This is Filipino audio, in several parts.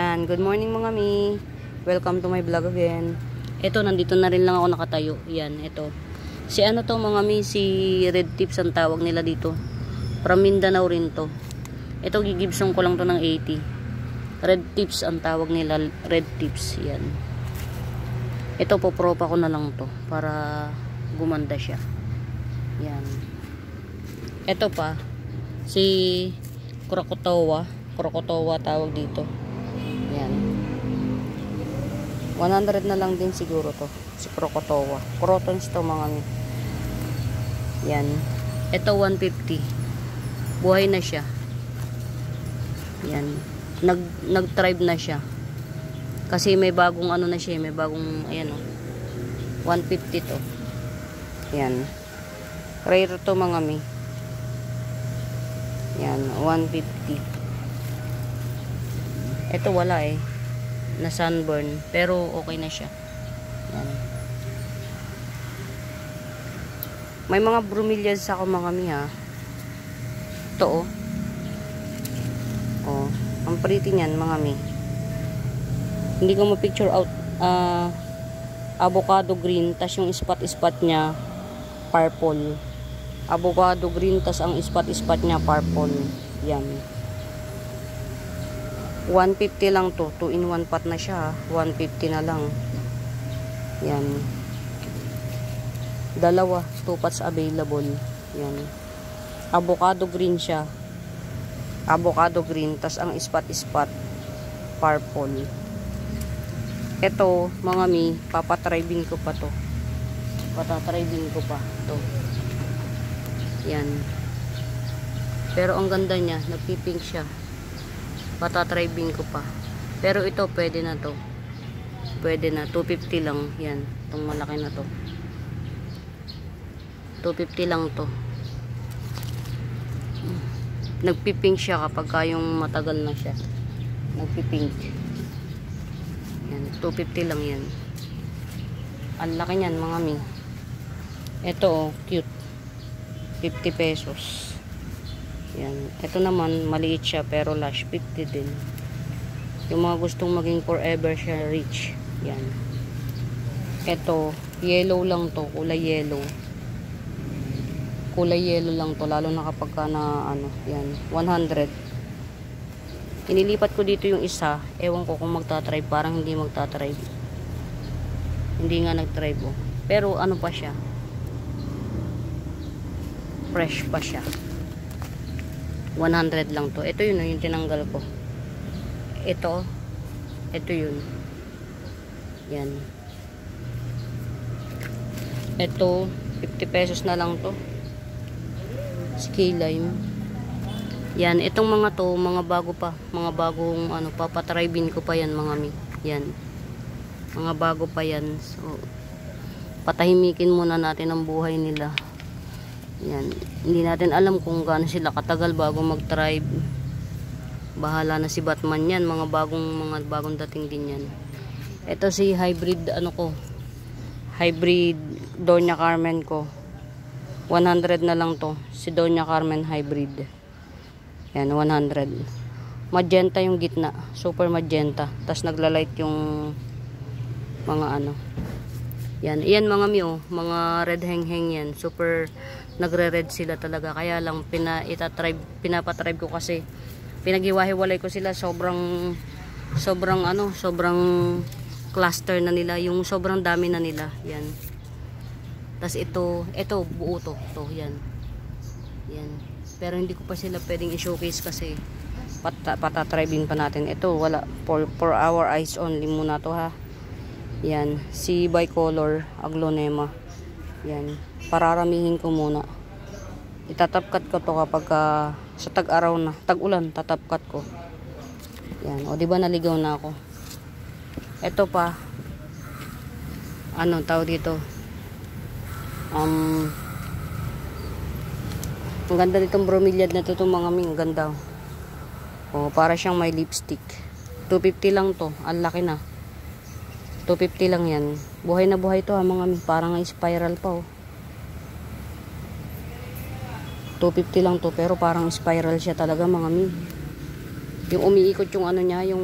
Yan, good morning mga mi. Welcome to my vlog again. Ito, nandito na rin lang ako nakatayo. Yan, ito. Si ano to mga mi, si Red Tips ang tawag nila dito. From Mindanao rin to. Ito, gigibsong ko lang to ng 80. Red Tips ang tawag nila, Red Tips. Yan. Ito, popropa ko na lang to para gumanda siya. Yan. Ito pa, si Krokotowa tawag dito. Yan. 100 na lang din siguro to. Si Krokotowa. Crotons to mga mi. Yan. Ito 150. Buhay na siya. Yan. Nag-thrive na siya. Kasi may bagong ano na siya. May bagong, ayan o. 150 to. Yan. Rare to mga mi. Yan. 150. Ito wala eh. Na sunburn. Pero okay na siya. Yan. May mga bromeliads ako mga mi ha. Ito oh. Oh. Ang pretty niyan mga mi. Hindi ko ma-picture out. Avocado green. Tas yung spot niya purple. Avocado green. Tas ang spot niya purple. Yan. 150 lang to. 2 in 1 pot na siya. 150 na lang. Yan. Dalawa. 2 pots available. Yan. Avocado green siya. Avocado green. Tas ang spot purple. Ito, mga mi, papatribing ko pa to. Patatribing ko pa to. Yan. Pero ang ganda niya. Nagpipink siya. Patatribing ko pa. Pero ito pwede na to. Pwede na. 250 lang. Yan. Itong malaki na to. 250 lang to. Nagpipink siya kapag yung matagal na siya. Nagpipink. Yan. 250 lang yan. Ang laki niyan mga mi. Ito oh. Cute. 50 pesos. Yan. Ito naman, maliit siya pero lush. 50 din. Yung mga gustong maging forever siya rich. Yan. Ito, yellow lang to. Kulay yellow. Kulay yellow lang to. Lalo na kapag ka na ano. Yan. 100. Inilipat ko dito yung isa. Ewan ko kung magta-tribe. Parang hindi magta-tribe. Hindi nga nag-tribe oh. Pero ano pa siya. Fresh pa siya. 100 lang to. Ito yun, yung tinanggal ko. Ito yun. Yan. Ito, 50 pesos na lang to. Scale lime. Yan, itong mga to, mga bago pa. Mga bagong, ano, papatribin ko pa yan, mga mi. Yan. Mga bago pa yan. So, patahimikin muna natin ang buhay nila. Yan. Hindi natin alam kung gaano sila katagal bago mag-tribe. Bahala na si Batman yan. Mga bagong dating din yan. Ito si hybrid ano ko. Hybrid Doña Carmen ko. 100 na lang to. Si Doña Carmen hybrid. Yan, 100. Magenta yung gitna. Super magenta. Tapos naglalight yung mga ano. Yan. Iyan mga mio. Mga red heng-heng yan. Super nagre-red sila talaga. Kaya lang pinapatribe ko kasi pinaghiwa-hiwalay ko sila. Sobrang cluster na nila. Yung sobrang dami na nila. Yan. Tas ito buo to. Yan. Yan. Pero hindi ko pa sila pwedeng i-showcase kasi patatribing pa natin. Ito wala. For our eyes only muna to ha. Yan. Si bicolor aglonema. Yan. Pararamihin ko muna. Itatapkat ko to kapag sa tag-araw na, tag-ulan, tatapkat ko. Yan. O diba naligaw na ako. Ito pa. Ano tawag dito? Ang ganda nitong bromeliad na to, mga ming ganda. O para siyang may lipstick. 250 lang to. Ang laki na. 250 lang yan. Buhay na buhay to ha mga mi. Parang spiral pa oh. 250 lang to pero parang spiral siya talaga mga mi. Yung umiikot yung ano niya, yung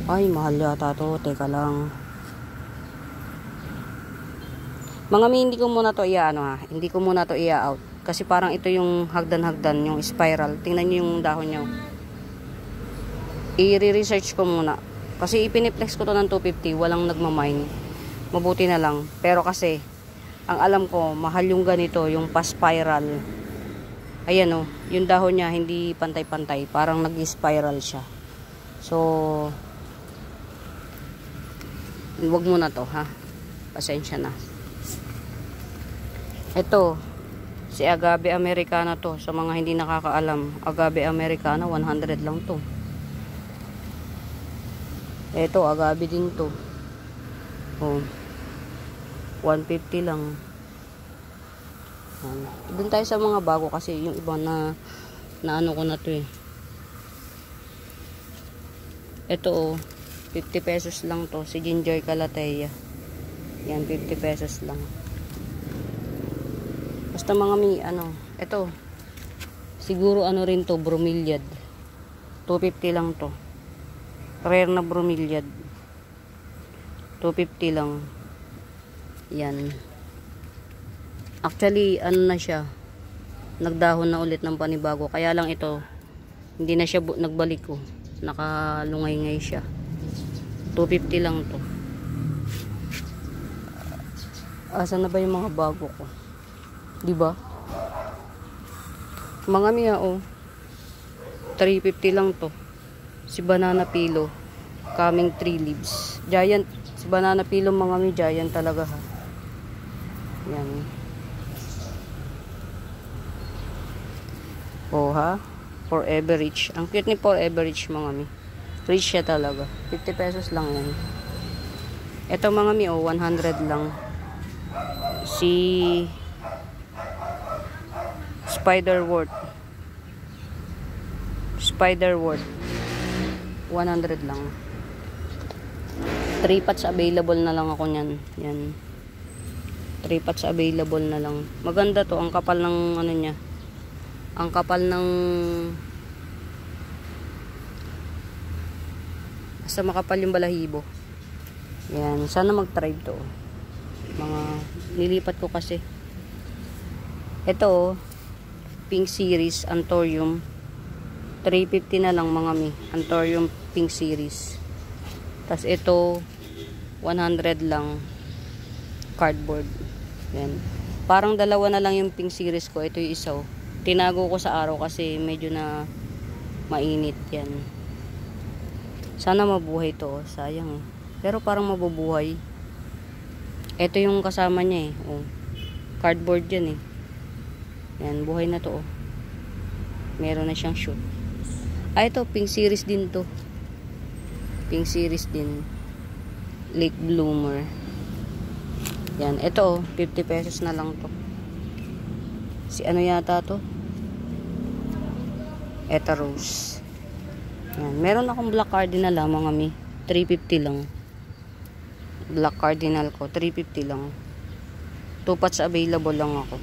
Ay, mahal yata to. Teka lang. Mga mi, hindi ko muna to i-ano ha. Hindi ko muna to i-out. Kasi parang ito yung hagdan-hagdan, yung spiral. Tingnan nyo yung dahon nyo. I-research ko muna. Kasi ipiniplex ko to ng 250. Walang nagmamine. Mabuti na lang. Pero kasi, ang alam ko, mahal yung ganito, yung pa-spiral. Ayan o, yung dahon niya hindi pantay-pantay. Parang nag-spiral siya. So, wag mo na to ha. Pasensya na. Ito, si Agave Americana to. Sa mga hindi nakakaalam, Agave Americana, 100 lang to. Ito, Agave din to. Oh, 150 lang. Doon tayo sa mga bago kasi yung iba na ano ko na to eh. Ito oh, 50 pesos lang to. Si Ginger Calathea. Yan, 50 pesos lang. Basta mga ano, ito. Siguro ano rin to, bromeliad. 250 lang to. Rare na bromeliad. 250 lang. Yan. Actually, ano na siya. Nagdahon na ulit ng panibago. Kaya lang ito, hindi na siya nagbalik ko. Nakalungay-ngay siya. 250 lang to. Asan na ba yung mga bago ko? Diba? Mga miya oh. 350 lang to. Si Banana Pillow. Coming 3 leaves. Giant. Si Banana Pillow mga mi, giant talaga ha. Yan. Oh ha. Forever Rich. Ang cute ni Forever Rich mga mi. Rich siya talaga. 50 pesos lang yan. Ito mga mi oh, 100 lang. Si Spiderwort. 100 lang. 3 pots available na lang ako niyan. Yan. 3 pots available na lang. Maganda to. Ang kapal ng ano niya. Ang kapal ng basta makapal yung balahibo. Yan. Sana mag-try to. Mga nilipat ko kasi. Ito oh. Pink Series Anthurium. 350 na lang mga mi. Anthurium Pink Series. Tas ito 100 lang. Cardboard. Yan. Parang dalawa na lang yung Pink Series ko. Ito yung isa oh. Tinago ko sa araw kasi medyo na mainit yan. Sana mabuhay to. Sayang eh. Pero parang mabubuhay. Ito yung kasama niya eh. Oh. Cardboard yan eh. Yan. Buhay na to oh. Meron na siyang shoot. Ah, ito. Pink Series din to. Pink Series din. Late Bloomer. Yan. Ito oh. 50 pesos na lang to. Si ano yata to? Ito Rose. Yan. Meron akong Black Cardinal mga mi. 350 lang. Black Cardinal ko. 350 lang. 2 pots available lang ako.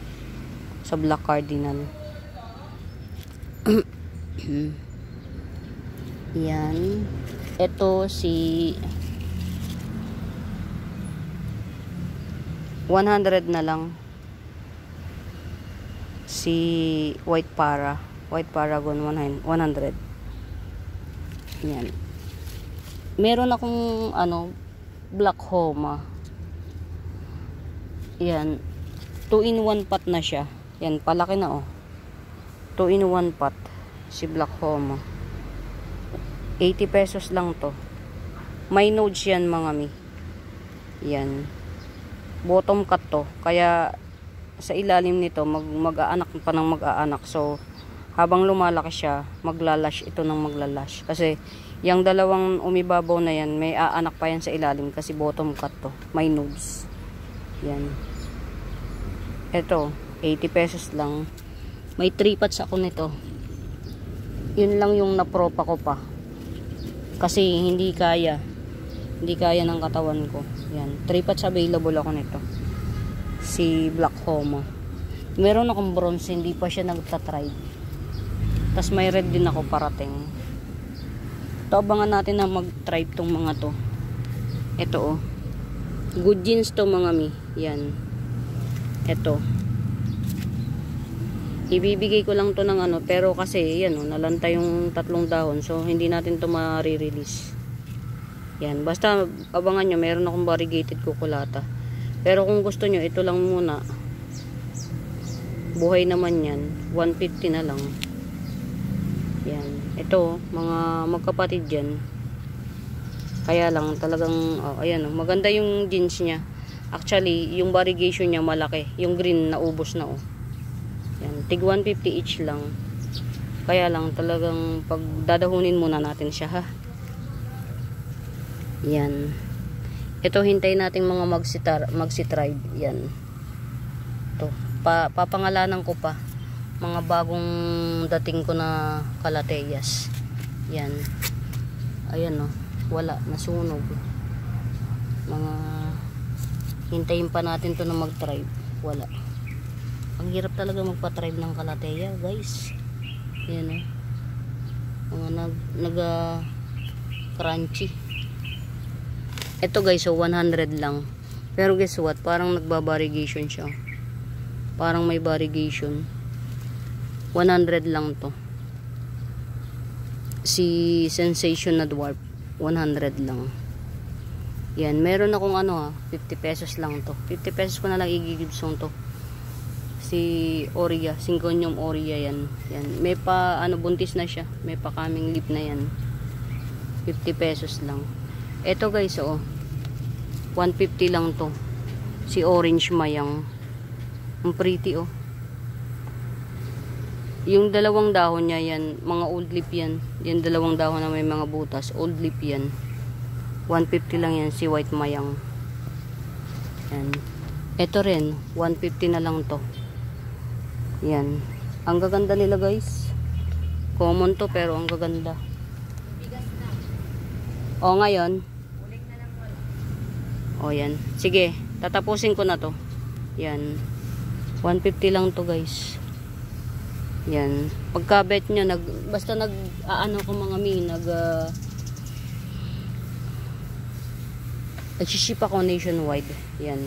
Sa Black Cardinal. Yan. Ito si 100 na lang. Si White Paragon 100. Yan. Meron akong ano Black Homa. Yan. 2-in-1 pot na siya. Yan, palaki na oh. 2-in-1 pot. Si Black Homa. 80 pesos lang to. May nodes yan mga mi. Yan. Bottom cut to. Kaya sa ilalim nito mag-aanak pa ng mag-aanak. So habang lumalaki siya, maglalash ito ng maglalash. Kasi yung dalawang umibabaw na yan, may aanak pa yan sa ilalim kasi bottom cut to. May nodes. Yan. Ito, 80 pesos lang. May 3 pots ako nito. Yun lang yung napropa ko pa. Kasi hindi kaya. Hindi kaya ng katawan ko. Yan. 3 pots available ako nito. Si Black Homa. Meron akong bronze, hindi pa siya nagtatry. Tapos may red din ako parating. Ito, abangan natin na mag-tribe tong mga to. Ito, oh. Good genes to mga mi. Yan. Ito. Ibibigay ko lang to ng ano, pero kasi yan, oh, nalanta yung 3 dahon. So, hindi natin to ma-release. Yan. Basta, abangan nyo, meron akong variegated kukulata. Pero kung gusto nyo, ito lang muna. Buhay naman yan. 150 na lang. Yan. Ito, mga magkapatid yan. Kaya lang talagang, oh, ayan, oh, maganda yung genes niya. Actually, yung variegation niya malaki. Yung green naubos na, oh. Yan, tig 150 each lang. Kaya lang talagang pag dadahunin muna natin siya, ha. Yan. Ito, hintayin natin mga magsi-tribe. Yan. Ito, papangalanan ko pa. Mga bagong dating ko na kalateyas. Yan. Ayan, oh. Wala, nasunog. Mga hintayin pa natin to na mag-tribe. Wala. Ang hirap talaga magpa-tribe ng kalateya, guys. Yan, mga crunchy. Ito, guys, so 100 lang. Pero guess what, parang nagba-variegation siya. Parang may variegation. 100 lang to. Si Sensation na dwarf, 100 lang. Yan, meron akong ano, 50 pesos lang to. 50 pesos ko na lang igigibsong to. Si Oria, Syngonium Oria yan. Yan, may pa ano, buntis na siya. May pa kaming lip na yan. 50 pesos lang. Ito, guys, oh. 150 lang to. Si Orange Mayang. Ang pretty, oh. Yung 2 dahon niya yan, mga old leaf yan. Yung 2 dahon na may mga butas, old leaf yan. 150 lang yan, si White Mayang. Yan. Ito rin, 150 na lang to. Yan. Ang gaganda nila, guys. Common to, pero ang gaganda. O, ngayon. O, yan. Sige, tatapusin ko na to. Yan. 150 lang to, guys. Yan. Pagka-bet nyo, basta ano ko mga mi, nag-ship ako nationwide. Yan.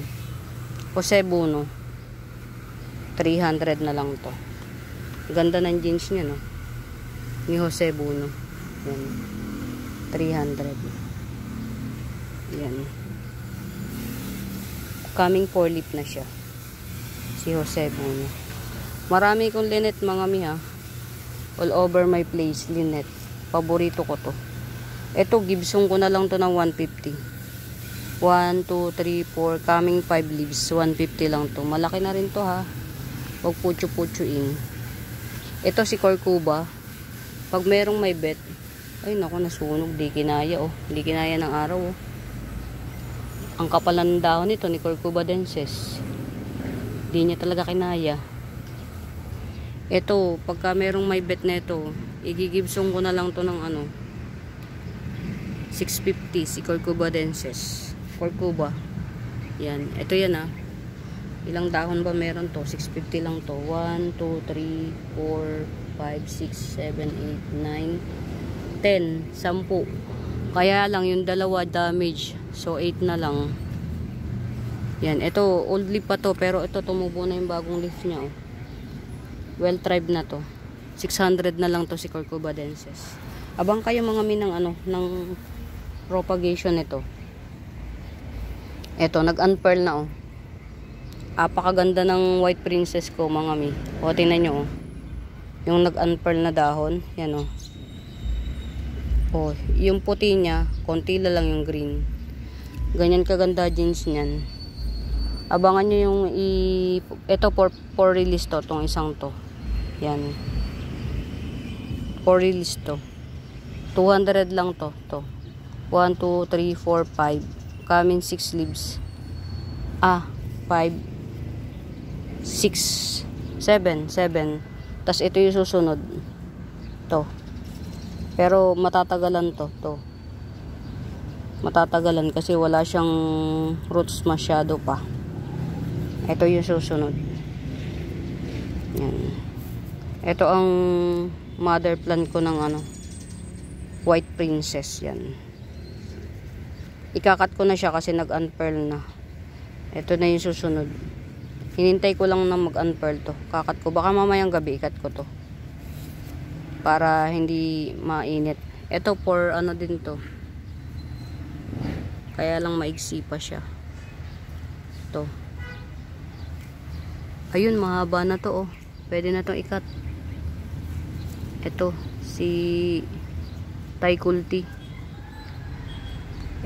Jose Bono. 300 na lang to. Ganda ng jeans niya, no? Ni Jose Bono. Yan. 300. Yan. Coming 4 lip na siya. Si Jose Bono. Marami kong linet mga mi, ha. All over my place, linet. Paborito ko to. Ito, Gibson ko na lang to ng 150. 1, 2, 3, 4, coming 5 leaves. 150 lang to. Malaki na rin to, ha. Huwag putyo-putyoin. Ito si Corcuba. Pag merong may bet, ay naku, nasunog. Di kinaya, oh. Di kinaya ng araw, oh. Ang kapal ng dahon nito ni Corcuba denses. Di niya talaga kinaya. Ito, pagka merong may bet na ito, igigibsong ko na lang to ng ano, 650 si Corcuba denses. Corcuba. Yan. Ito yan, ha. Ilang dahon ba meron to? 650 lang to. 1, 2, 3, 4, 5, 6, 7, 8, 9, 10. 10. Kaya lang yung 2 damage. So 8 na lang. Yan. Ito, old leaf pa to. Pero ito, tumubo na yung bagong leaf niya, oh. Well tribe na to. 600 na lang to si Corcuba denses. Abang kayo mga minang ano, ng propagation nito. Ito, nag-unpearl na, oh. Apakaganda ng white princess ko mga mi. O, tingnan nyo, oh. Yung nag-unpearl na dahon. Yan, oh. O, yung puti niya, konti lang yung green. Ganyan kaganda jeans niyan. Abangan nyo yung ito for release to, tong isang to. Yan. For release to. 200 lang to. 1, 2, 3, 4, 5. Coming 6 leaves. 5, 6, 7. Tas ito yung susunod. To. Pero matatagalan to. Matatagalan kasi wala siyang roots masyado pa. Ito yung susunod. Yan. Ito ang mother plant ko ng ano, White Princess. Yan. Ikakat ko na siya kasi nag-unpearl na. Ito na yung susunod. Hinintay ko lang na mag-unpearl to. Kakat ko. Baka mamayang gabi ikat ko to. Para hindi mainit. Ito for ano din to. Kaya lang maigsi pa siya. To. Ayun, mahaba na to oh. Pwede na tong ikat. Ito, si Taikulti.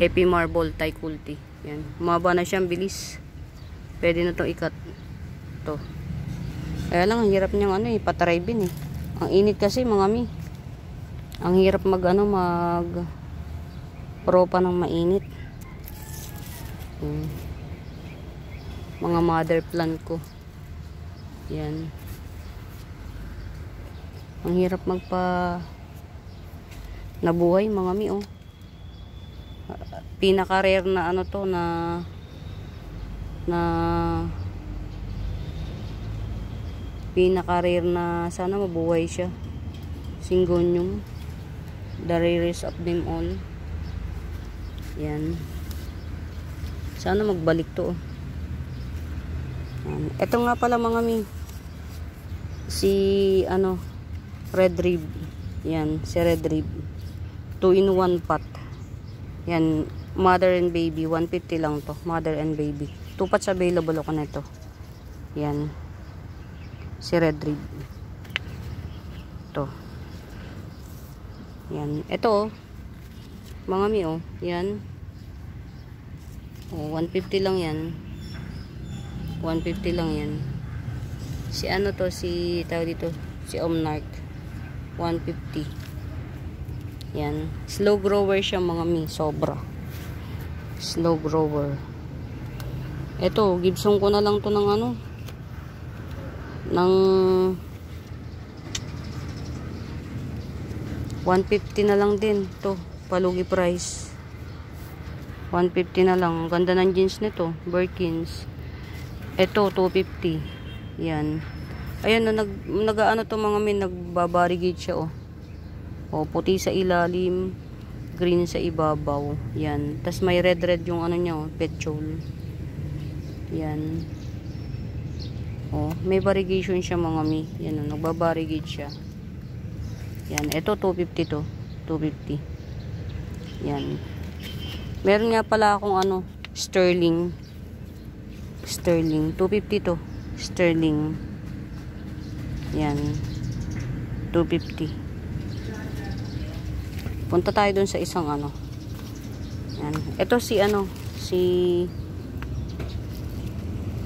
Epi Marble Taikulti. Yan. Mahaba na siya, bilis. Pwede na tong ikat. To. Kaya lang, ang hirap niyang ano eh, pataribin eh. Ang init kasi mga mi. Ang hirap mag ano, mag propa ng mainit. Mga mother plant ko. Yan. Ang hirap magpa nabuhay mga mi oh. Pinaka-rare na ano to na pinaka-rare na sana mabuhay siya. Syngonium. The rarest of them all. Yan. Sana magbalik to oh. Yan. Ito nga pala mga mi. Si ano Red Rib. Yan, si Red Rib. 2-in-1 pot. Yan, mother and baby. 150 lang to. Mother and baby. 2 pots available ako na ito. Yan. Si Red Rib. Ito. Yan. Ito oh. Mga mi oh. Yan. Oh, 150 lang yan. 150 lang yan. Si ano to, si tawag dito, si Omnarch. 150. Yan. Slow grower siya mga mi, sobra. Slow grower. Ito, Gibson ko na lang to ng ano, ng 150 na lang din to, palugi price. 150 na lang. Ganda ng jeans nito, Birkins. Ito 250. Yan. Ayun na nag-ano to mga min, nagbabarigate siya oh. Oh, puti sa ilalim, green sa ibabaw. Yan. Tas may red yung ano niya oh, petrol. Yan. Oh, may variegation siya mga mi. Yan oh, nagbabarigate siya. Yan, ito 250 to. 250. Yan. Meron nga pala akong ano, sterling. Sterling 250 to. Sterling. Yan. 250. Punta tayo dun sa isang ano. Yan. Ito si ano, si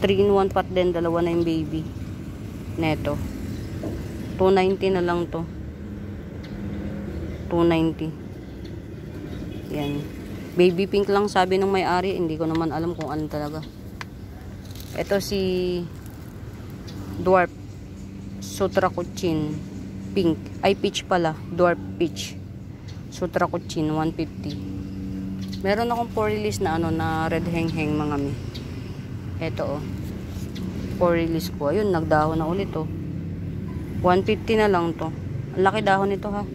3-in-1 pot din, dalawa na yung baby. Neto. 290 na lang to. 290. Yan. Baby pink lang sabi ng may-ari, hindi ko naman alam kung alin talaga. Ito si Dwarf Sutra Kuchin pink, ay peach pala, Dwarf peach Sutra Kuchin 150. Meron akong for release na ano na red heng mga mi. Ito oh, for release ko, ayun nagdahon na ulit oh. 150 na lang to. Ang laki dahon nito ha.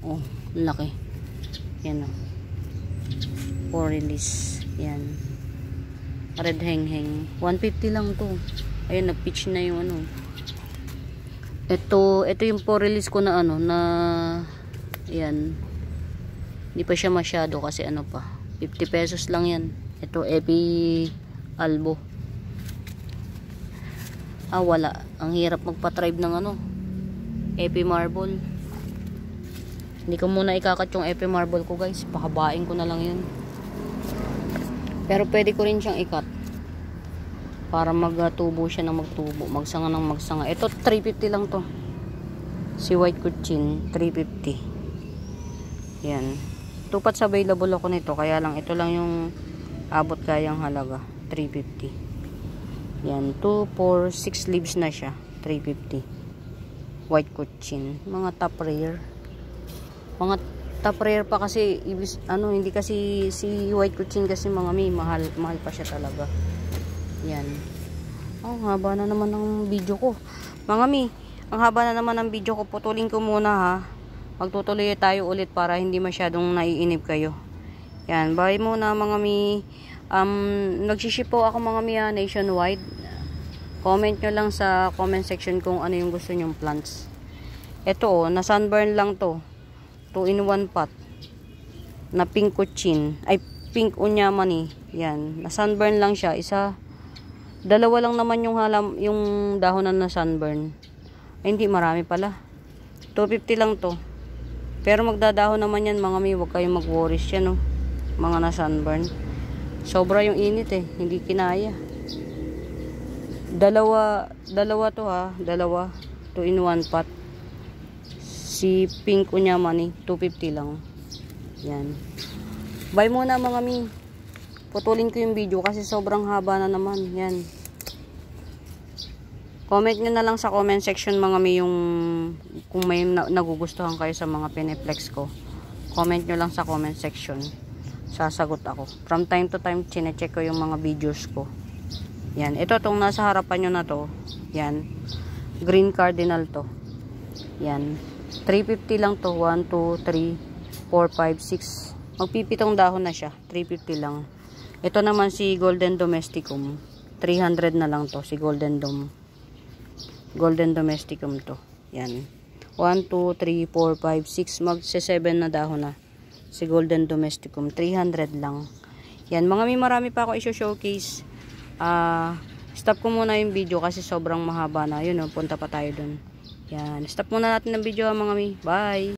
Oh, laki. Yan oh, for release. Yan, red heng 150 lang to. Ayun, nag-pitch na yung ano. Ito yung for release ko na ano, na yan. Hindi pa siya masyado kasi ano pa. 50 pesos lang yan. Ito, Epi Albo. Ah, wala. Ang hirap magpa-tribe ng ano. Epi Marble. Hindi ko muna ikakat yung Epi Marble ko guys. Pakabain ko na lang yun. Pero pwede ko rin siyang ikat. Para magtubo siya ng magtubo, magsanga ng magsanga. Ito 350 lang to. Si White Kuchin 350. Yan. 2 pots available ako nito, kaya lang ito lang yung abot kayang halaga, 350. Yan, 2, 4, 6 leaves na siya, 350. White Kuchin, mga top rare. Mga top rare pa kasi ano, hindi kasi si White Kuchin kasi mga may mahal pa siya talaga. Yan. Oh, haba na naman ng video ko. Mga mi, ang haba na naman ng video ko. Putulin ko muna ha. magtutuloy tayo ulit para hindi masyadong naiinip kayo. Yan, bye muna mga mi. Nagsiship po ako mga mi nationwide. Comment nyo lang sa comment section kung ano yung gusto nyong plants. Ito na sunburn lang to. 2-in-1 pot. Na pink kuchin. Ay, pink unyamani. Yan, na sunburn lang siya. Dalawa lang naman yung yung dahonan na sunburn. Ay, hindi marami pala. 250 lang to. Pero magdadahon naman yan mga mi. Huwag kayong mag-worries yan, oh. Mga na sunburn. Sobra yung init eh. Hindi kinaya. Dalawa to ha. 2-in-1 pot. Si pink unyamani. 250 lang. Yan. Bye muna mga mi. Putulin ko yung video kasi sobrang haba na naman. Yan. Comment nyo na lang sa comment section mga mi yung kung may nagugustuhan kayo sa mga piniplex ko. Comment nyo lang sa comment section. Sasagot ako. From time to time, chinecheck ko yung mga videos ko. Yan. Ito tong nasa harapan nyo na to. Yan. Green cardinal to. Yan. 350 lang to. 1, 2, 3, 4, 5, 6. Magpipitong dahon na siya. 350 lang. Ito naman si Golden Domesticum. 300 na lang to. Si Golden Domesticum to. Yan. 1, 2, 3, 4, 5, 6. Magse-7 na dahon na. Si Golden Domesticum. 300 lang. Yan. Mga may marami pa ako i-showcase. Stop ko muna yung video kasi sobrang mahaba na. Yun, punta pa tayo dun. Yan. Stop muna natin ng video mga may. Bye!